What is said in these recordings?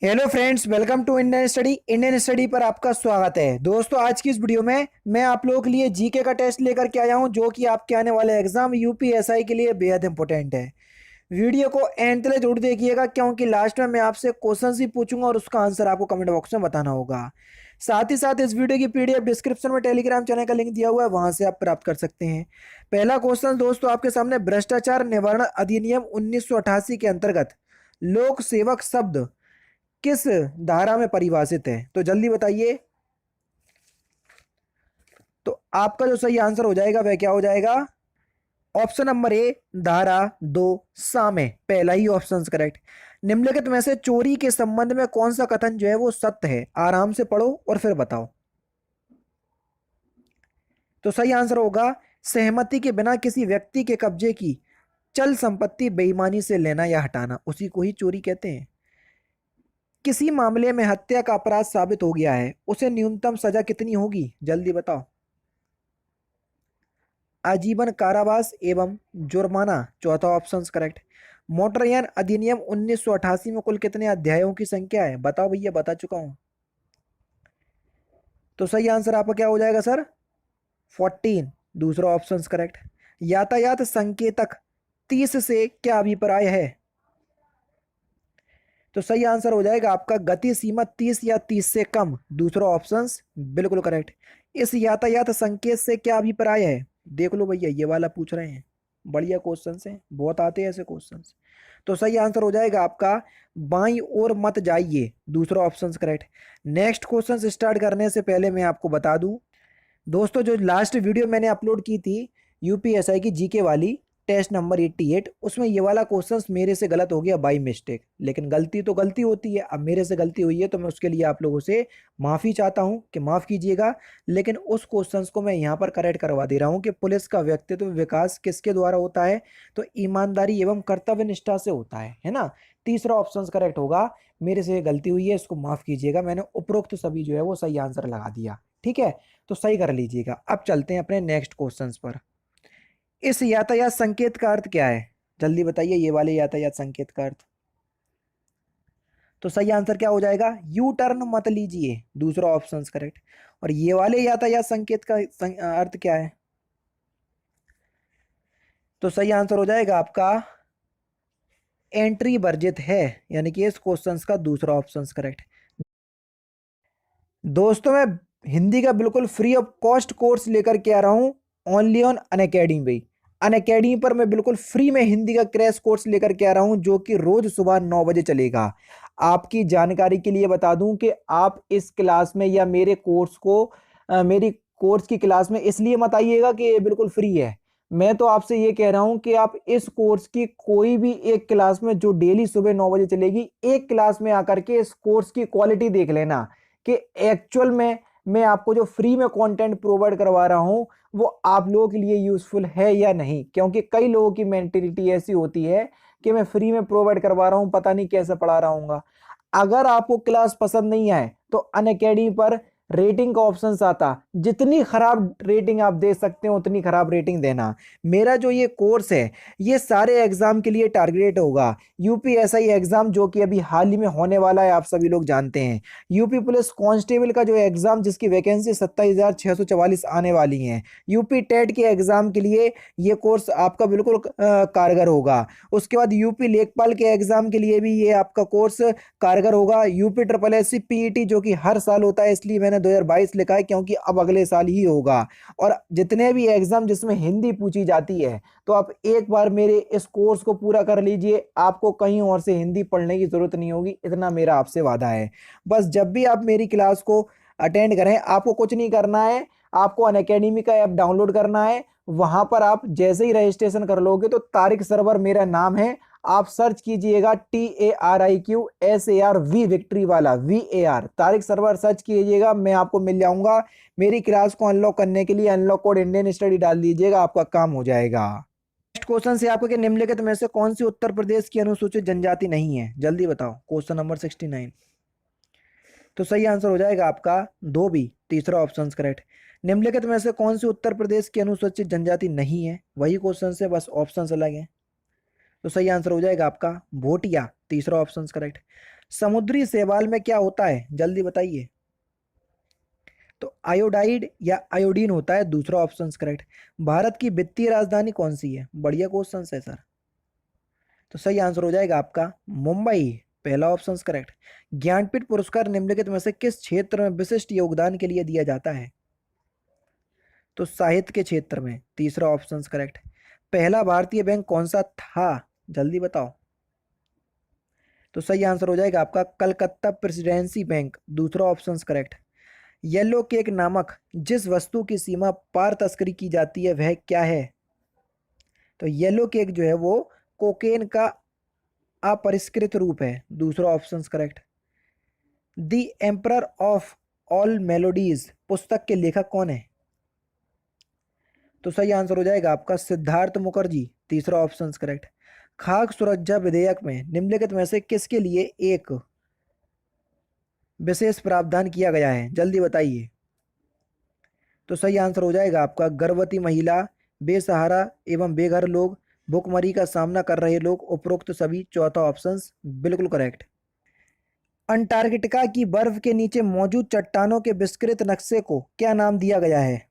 Hello friends, welcome to Indian study पर आपका स्वागत है। दोस्तों, आज की इस वीडियो में मैं आप लोगों के लिए जीके का टेस्ट लेकर के आया हूं, जो कि आपके आने वाले एग्जाम यूपीएसआई के लिए बेहद इंपॉर्टेंट है। वीडियो को एंड तक जरूर देखिएगा, क्योंकि लास्ट में मैं आपसे क्वेश्चन ही पूछूंगा और उसका आंसर आपको कमेंट बॉक्स में बताना होगा। साथ ही साथ इस वीडियो की पीडीएफ डिस्क्रिप्शन में टेलीग्राम चैनल का लिंक दिया हुआ है, वहां से आप प्राप्त कर सकते हैं। पहला क्वेश्चन दोस्तों आपके सामने, भ्रष्टाचार निवारण अधिनियम 1988 के अंतर्गत लोक सेवक शब्द किस धारा में परिभाषित है? तो जल्दी बताइए। तो आपका जो सही आंसर हो जाएगा वह क्या हो जाएगा? ऑप्शन नंबर ए, धारा 2 सा में पहला ही ऑप्शन करेक्ट। निम्नलिखित में से चोरी के संबंध में कौन सा कथन जो है वो सत्य है? आराम से पढ़ो और फिर बताओ। तो सही आंसर होगा, सहमति के बिना किसी व्यक्ति के कब्जे की चल संपत्ति बेईमानी से लेना या हटाना, उसी को ही चोरी कहते हैं। किसी मामले में हत्या का अपराध साबित हो गया है, उसे न्यूनतम सजा कितनी होगी? जल्दी बताओ। आजीवन कारावास एवं जुर्माना, चौथा ऑप्शन करेक्ट। मोटरयान अधिनियम 1988 में कुल कितने अध्यायों की संख्या है? बताओ भैया, बता चुका हूं। तो सही आंसर आपका क्या हो जाएगा सर? 14, दूसरा ऑप्शन करेक्ट। यातायात संकेतक 30 से क्या अभिप्राय है? तो सही आंसर हो जाएगा आपका गति सीमा 30 या 30 से कम, दूसरा ऑप्शन बिल्कुल करेक्ट। इस यातायात संकेत से क्या अभिप्राय है? देख लो भैया, ये वाला पूछ रहे हैं, बढ़िया क्वेश्चन है, बहुत आते हैं ऐसे क्वेश्चन। तो सही आंसर हो जाएगा आपका बाईं ओर मत जाइए, दूसरा option correct. Next question start करने से पहले मैं आपको बता दूं दोस्तों, जो लास्ट वीडियो मैंने अपलोड की थी यूपीएसआई की जीके वाली, टेस्ट नंबर 88, उसमें ये वाला क्वेश्चन मेरे से गलत हो गया बाई मिस्टेक। लेकिन गलती तो गलती होती है, अब मेरे से गलती हुई है तो मैं उसके लिए आप लोगों से माफ़ी चाहता हूं कि माफ़ कीजिएगा। लेकिन उस क्वेश्चन को मैं यहाँ पर करेक्ट करवा दे रहा हूँ कि पुलिस का व्यक्तित्व विकास किसके द्वारा होता है? तो ईमानदारी एवं कर्तव्य निष्ठा से होता है ना। तीसरा ऑप्शन करेक्ट होगा। मेरे से गलती हुई है, इसको माफ़ कीजिएगा, मैंने उपरोक्त सभी जो है वो सही आंसर लगा दिया। ठीक है, तो सही कर लीजिएगा। अब चलते हैं अपने नेक्स्ट क्वेश्चंस पर। इस यातायात संकेत का अर्थ क्या है? जल्दी बताइए, ये वाले यातायात संकेत का अर्थ। तो सही आंसर क्या हो जाएगा? यू टर्न मत लीजिए, दूसरा ऑप्शन करेक्ट। और ये वाले यातायात संकेत का अर्थ क्या है? तो सही आंसर हो जाएगा आपका एंट्री वर्जित है, यानी कि इस क्वेश्चंस का दूसरा ऑप्शन करेक्ट। दोस्तों, मैं हिंदी का बिल्कुल फ्री ऑफ कॉस्ट कोर्स लेकर के आ रहा हूँ, ओनली ऑन अनअकैडमी पे। अनअकैडमी पर मैं बिल्कुल फ्री में हिंदी का क्रैश कोर्स लेकर के आ रहा हूँ, जो कि रोज सुबह 9 बजे चलेगा। आपकी जानकारी के लिए बता दूं कि आप इस क्लास में या मेरे कोर्स को मेरी कोर्स की क्लास में इसलिए मत आइएगा कि ये बिल्कुल फ्री है। मैं तो आपसे ये कह रहा हूं कि आप इस कोर्स की कोई भी एक क्लास में, जो डेली सुबह 9 बजे चलेगी, एक क्लास में आकर के इस कोर्स की क्वालिटी देख लेना कि एक्चुअल में मैं आपको जो फ्री में कंटेंट प्रोवाइड करवा रहा हूं वो आप लोगों के लिए यूजफुल है या नहीं। क्योंकि कई लोगों की मेंटेलिटी ऐसी होती है कि मैं फ्री में प्रोवाइड करवा रहा हूं, पता नहीं कैसे पढ़ा रहा हूँ। अगर आपको क्लास पसंद नहीं आए तो अनअकैडमी पर रेटिंग का ऑप्शन आता, जितनी खराब रेटिंग आप दे सकते हो उतनी खराब रेटिंग देना। मेरा जो ये कोर्स है ये सारे एग्जाम के लिए टारगेट होगा। यूपीएसआई एग्जाम जो कि अभी हाल ही में होने वाला है, आप सभी लोग जानते हैं। यूपी पुलिस कांस्टेबल का जो एग्जाम, जिसकी वैकेंसी 27,644 आने वाली है। यूपी टेट के एग्जाम के लिए ये कोर्स आपका बिल्कुल कारगर होगा। उसके बाद यूपी लेखपाल के एग्जाम के लिए भी ये आपका कोर्स कारगर होगा। UP triple S C PET जो कि हर साल होता है, इसलिए मैंने 2022 लिखा है, क्योंकि अब अगले साल ही होगा। और जितने भी एग्जाम जिसमें हिंदी पूछी जाती है, तो आप एक बार मेरे इस कोर्स को पूरा कर लीजिए, आपको कहीं और से हिंदी पढ़ने की जरूरत नहीं होगी, इतना मेरा आपसे वादा है। बस जब भी आप मेरी क्लास को अटेंड करें, आपको कुछ नहीं करना है, आपको अनअकैडमी का ऐप डाउनलोड करना है। वहां पर आप जैसे ही रजिस्ट्रेशन कर लोगे तो तारिक सरवर मेरा नाम है, आप सर्च कीजिएगा TARIQSARV, विक्ट्री वाला VAR, तारिक सरवर सर्च कीजिएगा, मैं आपको मिल जाऊंगा। मेरी क्लास को अनलॉक करने के लिए अनलॉक कोड इंडियन स्टडी डाल दीजिएगा, आपका काम हो जाएगा। नेक्स्ट क्वेश्चन से आपको कि निम्नलिखित में से कौन सी उत्तर प्रदेश की अनुसूचित जनजाति नहीं है? जल्दी बताओ, क्वेश्चन नंबर 69। तो सही आंसर हो जाएगा आपका धोबी, तीसरा ऑप्शन करेक्ट। निम्नलिखित में से कौन सी उत्तर प्रदेश की अनुसूचित जनजाति नहीं है? वही क्वेश्चन से, बस ऑप्शन अलग है। तो सही आंसर हो जाएगा आपका भोटिया, तीसरा ऑप्शन करेक्ट। समुद्री शैवाल में क्या होता है, जल्दी बताइए। तो आयोडाइड या आयोडीन होता है, दूसरा ऑप्शन करेक्ट। भारत की वित्तीय राजधानी कौन सी है, बढ़िया क्वेश्चन है सर। तो सही आंसर हो जाएगा आपका मुंबई, पहला ऑप्शन करेक्ट। ज्ञानपीठ पुरस्कार निम्नलिखित में से किस क्षेत्र में विशिष्ट योगदान के लिए दिया जाता है, तो साहित्य के क्षेत्र में, तीसरा ऑप्शन करेक्ट। पहला भारतीय बैंक कौन सा था, जल्दी बताओ। तो सही आंसर हो जाएगा आपका कलकत्ता प्रेसिडेंसी बैंक, दूसरा ऑप्शन करेक्ट। येलो केक नामक जिस वस्तु की सीमा पार तस्करी की जाती है वह क्या है, तो येलो केक जो है वो कोकेन का अपरिष्कृत रूप है, दूसरा option correct. The emperor of all melodies पुस्तक के लेखक कौन है, तो सही आंसर हो जाएगा आपका सिद्धार्थ मुखर्जी, तीसरा ऑप्शन करेक्ट। खाद्य सुरक्षा विधेयक में निम्नलिखित में से किसके लिए एक विशेष प्रावधान किया गया है, जल्दी बताइए। तो सही आंसर हो जाएगा आपका गर्भवती महिला, बेसहारा एवं बेघर लोग, भुखमरी का सामना कर रहे लोग, उपरोक्त सभी, चौथा ऑप्शन बिल्कुल करेक्ट। अंटार्कटिका की बर्फ के नीचे मौजूद चट्टानों के विस्तृत नक्शे को क्या नाम दिया गया है,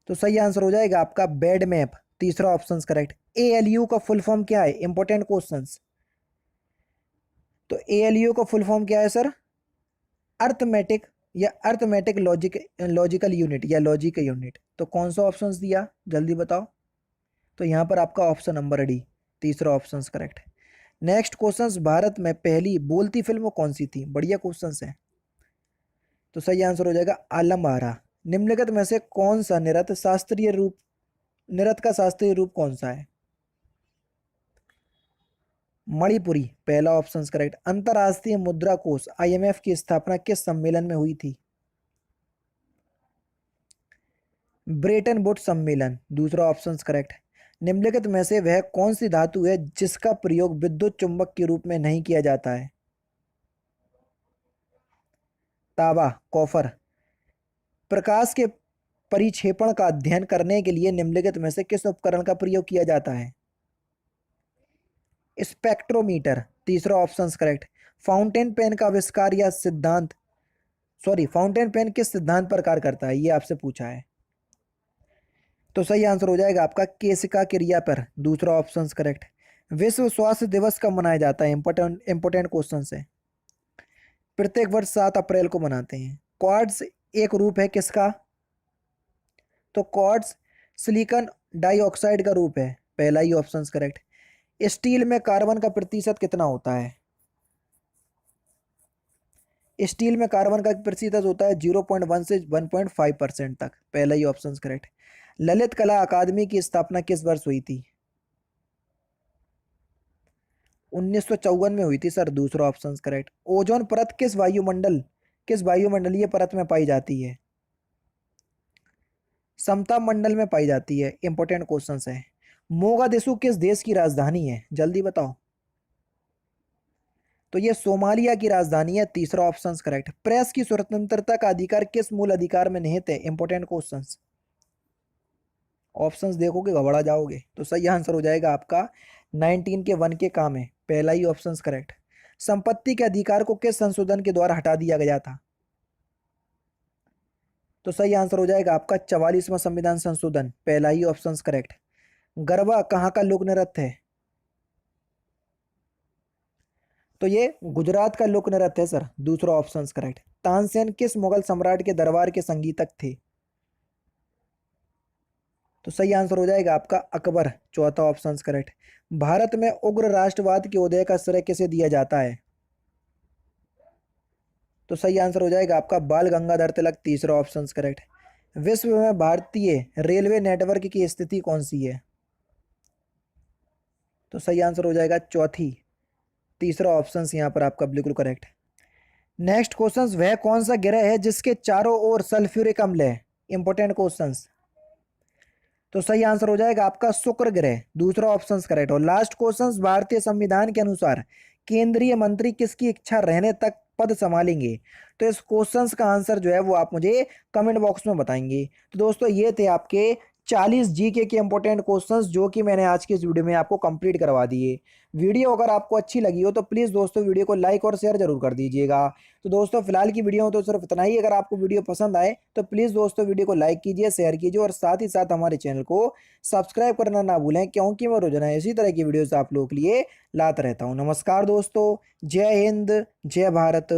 तो सही आंसर हो जाएगा आपका बेड मैप, तीसरा ऑप्शन करेक्ट। एएलयू का फुल फॉर्म क्या है, इंपॉर्टेंट क्वेश्चंस। तो एएलयू का फुल फॉर्म क्या है सर, अर्थमेटिक या अर्थमेटिक लॉजिकल यूनिट या लॉजिक यूनिट। तो कौन सा ऑप्शन दिया, जल्दी बताओ। तो यहाँ पर आपका ऑप्शन नंबर डी, तीसरा option correct. Next question, Bharat में पहली बोलती फिल्म कौन सी थी, बढ़िया क्वेश्चन है। तो सही आंसर हो जाएगा आलम आरा। निम्नलिखित में से कौन सा नृत्य का शास्त्रीय रूप कौन सा है, मणिपुरी, पहला ऑप्शन करेक्ट। अंतर्राष्ट्रीय मुद्रा कोष आईएमएफ की स्थापना किस सम्मेलन में हुई थी, ब्रेटन वुड्स सम्मेलन, दूसरा ऑप्शन करेक्ट। निम्नलिखित में से वह कौन सी धातु है जिसका प्रयोग विद्युत चुंबक के रूप में नहीं किया जाता है, तांबा, कॉपर। प्रकाश के परिक्षेपण का अध्ययन करने के लिए निम्नलिखित में से किस उपकरण का प्रयोग किया जाता है, स्पेक्ट्रोमीटर, तीसरा ऑप्शन करेक्ट। फाउंटेन पेन का आविष्कार या सिद्धांत, फाउंटेन पेन किस सिद्धांत पर कार्य करता है, ये आपसे पूछा है। तो सही आंसर हो जाएगा आपका केशिका क्रिया पर, दूसरा ऑप्शन करेक्ट। विश्व स्वास्थ्य दिवस कब मनाया जाता है, इंपोर्टेंट क्वेश्चन है। प्रत्येक वर्ष 7 अप्रैल को मनाते हैं। क्वार्ट्ज एक रूप है किसका, तो क्वार्ट्ज सिलिकॉन डाइऑक्साइड का रूप है, पहला ही ऑप्शन करेक्ट। स्टील में कार्बन का प्रतिशत कितना होता है, स्टील में कार्बन का प्रतिशत होता है 0.1 से 1.5% तक, पहला ही ऑप्शन करेक्ट। ललित कला अकादमी की स्थापना किस वर्ष हुई थी, 1954 में हुई थी सर, दूसरा ऑप्शन करेक्ट। ओजोन परत किस वायुमंडलीय परत में पाई जाती है, समताप मंडल में पाई जाती है, इंपॉर्टेंट क्वेश्चन है। मोगादिशु किस देश की राजधानी है, जल्दी बताओ। तो ये सोमालिया की राजधानी है, तीसरा ऑप्शन करेक्ट। प्रेस की स्वतंत्रता का अधिकार किस मूल अधिकार में निहित है, इंपॉर्टेंट क्वेश्चंस। ऑप्शंस देखोगे घबरा जाओगे। तो सही आंसर हो जाएगा आपका 19 के 1 के काम है, पहला ही ऑप्शन करेक्ट। संपत्ति के अधिकार को किस संशोधन के द्वारा हटा दिया गया था, तो सही आंसर हो जाएगा आपका 44वां संविधान संशोधन, पहला ही ऑप्शन करेक्ट। गरबा कहाँ का लोक नृत्य है, तो ये गुजरात का लोक नृत्य है सर, दूसरा ऑप्शन करेक्ट। तानसेन किस मुगल सम्राट के दरबार के संगीतक थे, तो सही आंसर हो जाएगा आपका अकबर, चौथा ऑप्शन करेक्ट। भारत में उग्र राष्ट्रवाद के उदय का श्रेय किसे दिया जाता है, तो सही आंसर हो जाएगा आपका बाल गंगाधर तिलक, तीसरा ऑप्शन करेक्ट। विश्व में भारतीय रेलवे नेटवर्क की स्थिति कौन सी है, तो सही आंसर हो जाएगा चौथी, तीसरा ऑप्शन यहाँ पर आपका बिल्कुल करेक्ट। नेक्स्ट क्वेश्चन, वह कौन सा ग्रह है जिसके चारों ओर सल्फ्यूरिक अम्ल है, इंपॉर्टेंट क्वेश्चन। तो सही आंसर हो जाएगा आपका शुक्र ग्रह, दूसरा ऑप्शन करेक्ट। और लास्ट क्वेश्चन, भारतीय संविधान के अनुसार केंद्रीय मंत्री किसकी इच्छा रहने तक पद संभालेंगे, तो इस क्वेश्चन का आंसर जो है वो आप मुझे कमेंट बॉक्स में बताएंगे। तो दोस्तों ये थे आपके 40 जीके के इंपॉर्टेंट क्वेश्चंस जो कि मैंने आज की इस वीडियो में आपको कंप्लीट करवा दिए। वीडियो अगर आपको अच्छी लगी हो तो प्लीज़ दोस्तों वीडियो को लाइक और शेयर जरूर कर दीजिएगा। तो दोस्तों फिलहाल की वीडियो में तो सिर्फ इतना ही। अगर आपको वीडियो पसंद आए तो प्लीज़ दोस्तों वीडियो को लाइक कीजिए, शेयर कीजिए और साथ ही साथ हमारे चैनल को सब्सक्राइब करना ना भूलें, क्योंकि मैं रोजाना इसी तरह की वीडियोज़ आप लोगों के लिए लाता रहता हूँ। नमस्कार दोस्तों, जय हिंद, जय भारत।